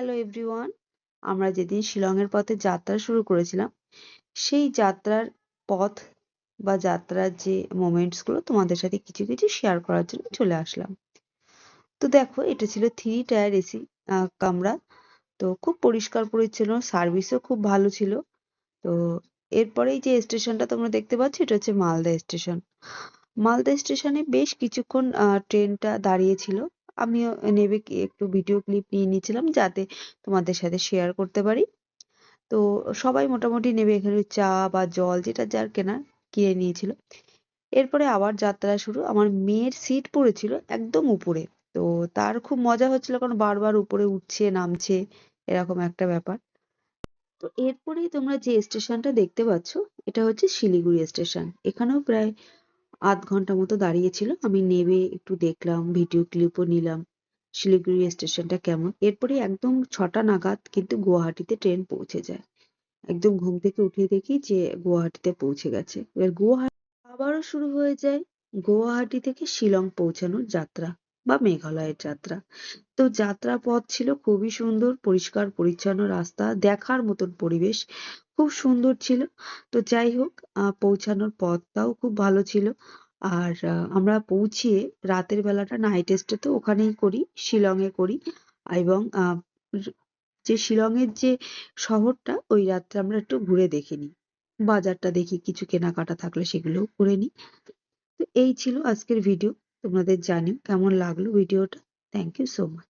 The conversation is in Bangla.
Hello everyone. আমরা যেদিন শিলংয়ের পথে যাত্রা শুরু করেছিলাম, সেই যাত্রার পথ বা যাত্রার যে মোমেন্টস গুলো তোমাদের সাথে কিছু কিছু শেয়ার করার জন্য চলে আসলাম। তো দেখো, এটা ছিল 3 টায়ার এসি কামরা। তো খুব পরিষ্কার পরিচ্ছন্ন, সার্ভিসও খুব ভালো ছিল। তো এরপরেই যে স্টেশনটা তোমরা দেখতে পাচ্ছ, এটা হচ্ছে মালদা স্টেশন। মালদা স্টেশনে বেশ কিছুক্ষণ ট্রেনটা দাঁড়িয়েছিল। আমিও নেবে একটু ভিডিও ক্লিপ নিয়ে নিয়েছিলাম, যাতে তোমাদের সাথে শেয়ার করতে পারি। তো সবাই মোটামুটি নেবে এখানে চা বা জল যেটা যার কেনার কিনে নিয়েছিল। এরপরে আবার যাত্রা শুরু। আমার মেয়ের সিট পড়েছিল একদম উপরে। তো তার খুব মজা হচ্ছিল, কারণ বারবার উপরে উঠছে নামছে, এরকম একটা ব্যাপার। তো এরপরেই তোমরা যে স্টেশনটা দেখতে পাচ্ছ, এটা হচ্ছে শিলিগুড়ি স্টেশন। এখানেও প্রায় আধ ঘন্টা মতো দাঁড়িয়েছিল। আমি নেমে একটু দেখলাম, ভিডিও ক্লিপও নিলাম শিলিগুড়ি স্টেশনটা কেমন। এরপরে একদম 6টা নাগাদ কিন্তু গুয়াহাটিতে ট্রেন পৌঁছে যায়। একদম ঘুম থেকে উঠে দেখি যে গুয়াহাটিতে পৌঁছে গেছে। এবার গুয়াহাটি আবারও শুরু হয়ে যায় গুয়াহাটি থেকে শিলং পৌঁছানোর যাত্রা বা মেঘালয়ের যাত্রা। তো যাত্রা পথ ছিল খুবই সুন্দর, পরিষ্কার পরিচ্ছন্ন রাস্তা, দেখার মতন পরিবেশ, খুব সুন্দর ছিল। তো যাই হোক, পৌঁছানোর পথটাও খুব ভালো ছিল। আর আমরা পৌঁছিয়ে রাতের বেলাটা নাইট স্টে তো ওখানেই করি, শিলংয়ে করি। এবং যে শিলংয়ের যে শহরটা, ওই রাত্রে আমরা একটু ঘুরে দেখে নিই, বাজারটা দেখি, কিছু কেনাকাটা থাকলে সেগুলোও করে নিই। তো এই ছিল আজকের ভিডিও। তোমাদের জানিও কেমন লাগলো ভিডিওটা। Thank you so much.